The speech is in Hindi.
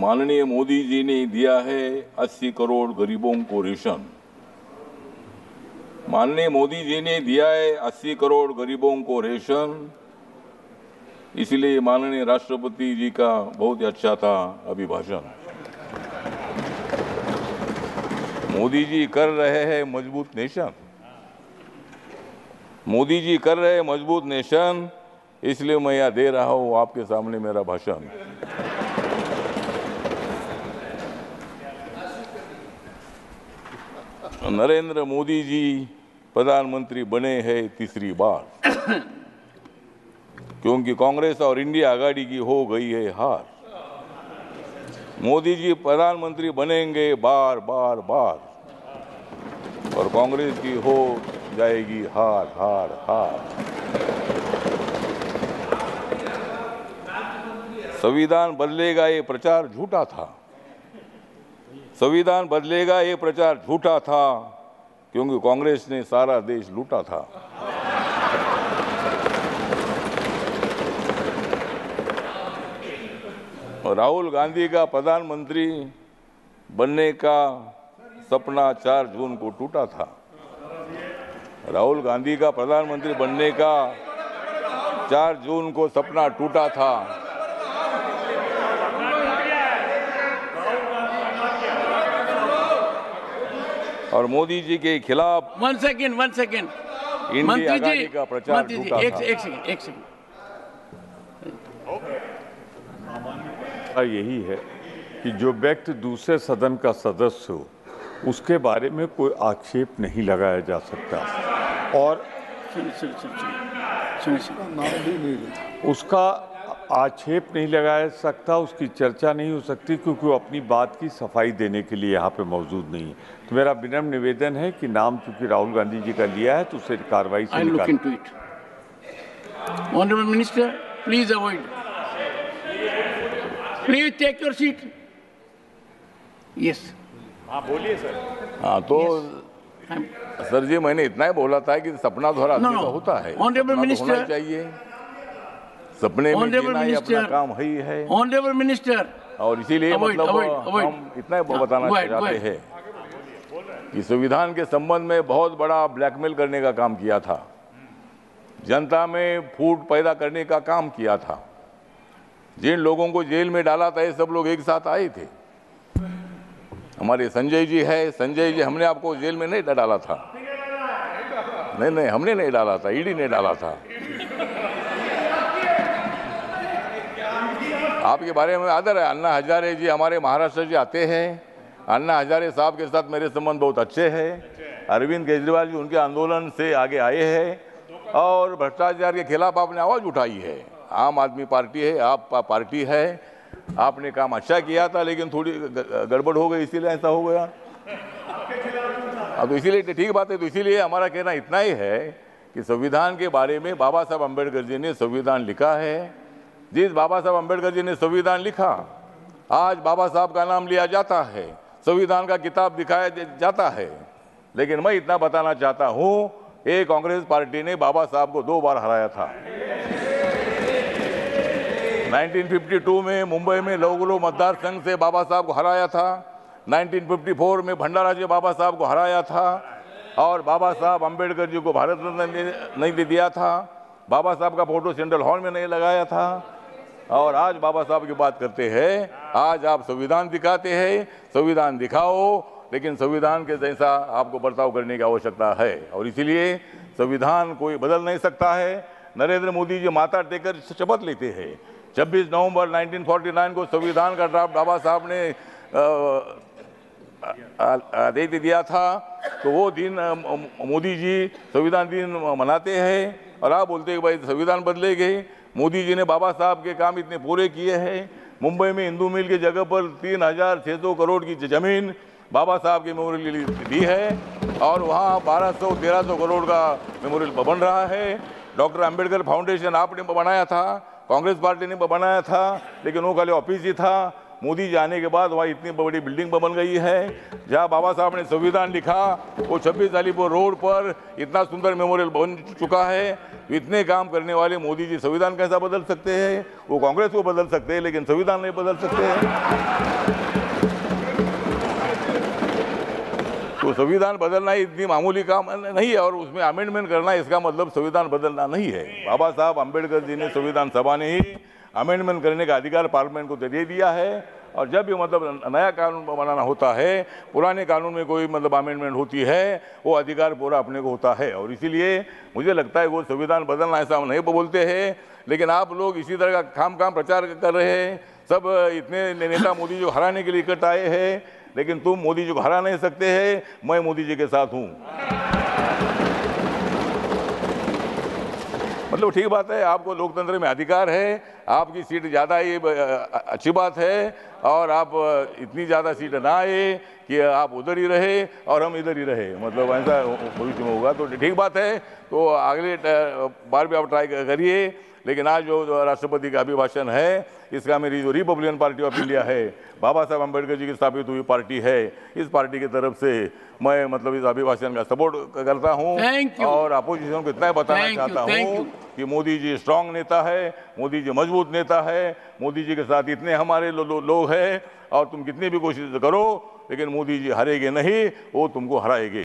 माननीय मोदी जी ने दिया है 80 करोड़ गरीबों को रेशन। माननीय मोदी जी ने दिया है 80 करोड़ गरीबों को रेशन, इसलिए माननीय राष्ट्रपति जी का बहुत ही अच्छा था अभिभाषण। मोदी जी कर रहे हैं मजबूत नेशन, मोदी जी कर रहे हैं मजबूत नेशन, इसलिए मैं यह दे रहा हूं आपके सामने मेरा भाषण। नरेंद्र मोदी जी प्रधानमंत्री बने हैं तीसरी बार, क्योंकि कांग्रेस और इंडिया आघाड़ी की हो गई है हार। मोदी जी प्रधानमंत्री बनेंगे बार बार बार, और कांग्रेस की हो जाएगी हार हार हार। संविधान बदलेगा ये प्रचार झूठा था, संविधान बदलेगा ये प्रचार झूठा था, क्योंकि कांग्रेस ने सारा देश लूटा था। और राहुल गांधी का प्रधानमंत्री बनने का सपना 4 जून को टूटा था। राहुल गांधी का प्रधानमंत्री बनने का 4 जून को सपना टूटा था। और मोदी जी के खिलाफ वन सेकेंड इंडिया आघाड़ी का प्रचार झूठा था। एक सेकेंड। यही है कि जो व्यक्ति दूसरे सदन का सदस्य हो उसके बारे में कोई आक्षेप नहीं लगाया जा सकता, और उसका आक्षेप नहीं लगाया सकता, उसकी चर्चा नहीं हो सकती, क्योंकि वो अपनी बात की सफाई देने के लिए यहाँ पे मौजूद नहीं है। तो मेरा विनम्र निवेदन है कि नाम चूंकि राहुल गांधी जी का लिया है तो उसे कार्रवाई से निकालें। Honourable minister, please avoid, please take your seat. Yes, हाँ बोलिए सर। हाँ तो सर जी, मैंने इतना ही बोला था कि सपना थोड़ा आदमी का होता है, ऑनरेबल मिनिस्टर चाहिए, सपने में जीना ही अपना काम ही है। ऑनरेबल मिनिस्टर, और इसीलिए मतलब हम इतना ही बताना चाहते हैं कि संविधान के संबंध में बहुत बड़ा ब्लैकमेल करने का काम किया था, जनता में फूट पैदा करने का काम किया था। जिन लोगों को जेल में डाला था ये सब लोग एक साथ आए थे। हमारे संजय जी है, संजय जी, हमने आपको जेल में नहीं डाला था, नहीं हमने नहीं डाला था, ईडी ने डाला था। आपके बारे में आदर है। अन्ना हजारे जी हमारे महाराष्ट्र से आते हैं, अन्ना हजारे साहब के साथ मेरे संबंध बहुत अच्छे हैं। अरविंद केजरीवाल जी उनके आंदोलन से आगे आए हैं और भ्रष्टाचार के खिलाफ आपने आवाज उठाई है। आम आदमी पार्टी है, आपका पार्टी है, आपने काम अच्छा किया था, लेकिन थोड़ी गड़बड़ हो गई, इसीलिए ऐसा हो गया। तो इसीलिए ठीक बात है। तो इसीलिए हमारा कहना इतना ही है कि संविधान के बारे में बाबा साहब अम्बेडकर जी ने संविधान लिखा है। जिस बाबा साहब अम्बेडकर जी ने संविधान लिखा, आज बाबा साहब का नाम लिया जाता है, संविधान का किताब दिखाया जाता है। लेकिन मैं इतना बताना चाहता हूं, ये कांग्रेस पार्टी ने बाबा साहब को 2 बार हराया था। 1952 में मुंबई में लौगलो मतदार संघ से बाबा साहब को हराया था, 1954 में भंडारा जी बाबा साहब को हराया था, और बाबा साहब अम्बेडकर जी को भारत रत्न नहीं दिया था, बाबा साहब का फोटो सेंट्रल हॉल में नहीं लगाया था। और आज बाबा साहब की बात करते हैं, आज आप संविधान दिखाते हैं, संविधान दिखाओ, लेकिन संविधान के जैसा आपको बर्ताव करने की आवश्यकता है। और इसीलिए संविधान कोई बदल नहीं सकता है। नरेंद्र मोदी जी माथा टेकर शपथ लेते हैं। 26 नवंबर 1949 को संविधान का ड्राफ्ट बाबा साहब ने दे दिया था, तो वो दिन मोदी जी संविधान दिन मनाते हैं और आप बोलते हैं कि भाई संविधान बदलेंगे। मोदी जी ने बाबा साहब के काम इतने पूरे किए हैं। मुंबई में हिंदू मिल की जगह पर 3600 करोड़ की जमीन बाबा साहब के मेमोरियल के लिए दी है, और वहाँ 1200-1300 करोड़ का मेमोरियल बन रहा है। डॉक्टर अंबेडकर फाउंडेशन आपने बनाया था, कांग्रेस पार्टी ने बनाया था, लेकिन वो खाली ऑफिस ही था। मोदी जी आने के बाद वहाँ इतनी बड़ी बिल्डिंग बन गई है। जहाँ बाबा साहब ने संविधान लिखा वो 26 अलीपुर रोड पर इतना सुंदर मेमोरियल बन चुका है। इतने काम करने वाले मोदी जी संविधान कैसा बदल सकते हैं? वो कांग्रेस को बदल सकते हैं लेकिन संविधान नहीं बदल सकते हैं। तो संविधान बदलना इतनी मामूली काम नहीं है और उसमें अमेंडमेंट करना इसका मतलब संविधान बदलना नहीं है। बाबा साहब अम्बेडकर जी ने संविधान सभा ने ही अमेंडमेंट करने का अधिकार पार्लियामेंट को दे दिया है और जब भी मतलब नया कानून बनाना होता है, पुराने कानून में कोई मतलब अमेंडमेंट होती है, वो अधिकार पूरा अपने को होता है। और इसीलिए मुझे लगता है वो संविधान बदलना ऐसा हम नहीं बोलते हैं, लेकिन आप लोग इसी तरह का खाम प्रचार कर रहे हैं। सब इतने नेता मोदी जी को हराने के लिए इकट्ठा आए हैं, लेकिन तुम मोदी जी को हरा नहीं सकते हैं। मैं मोदी जी के साथ हूँ। मतलब ठीक बात है, आपको लोकतंत्र में अधिकार है, आपकी सीट ज़्यादा ये अच्छी बात है और आप इतनी ज़्यादा सीट ना आए कि आप उधर ही रहे और हम इधर ही रहे, मतलब ऐसा भविष्य में होगा तो ठीक बात है। तो अगले बार भी आप ट्राई करिए। लेकिन आज जो राष्ट्रपति का अभिभाषण है, इसका मेरी जो रिपब्लिकन पार्टी ऑफ इंडिया है, बाबा साहब अम्बेडकर जी की स्थापित हुई पार्टी है, इस पार्टी की तरफ से मैं मतलब इस अभिभाषण का सपोर्ट करता हूं और अपोजिशन को इतना बताना चाहता हूं कि मोदी जी स्ट्रांग नेता है, मोदी जी मजबूत नेता है, मोदी जी के साथ इतने हमारे लोग हैं और तुम कितनी भी कोशिश करो लेकिन मोदी जी हारेंगे नहीं, वो तुमको हराएंगे।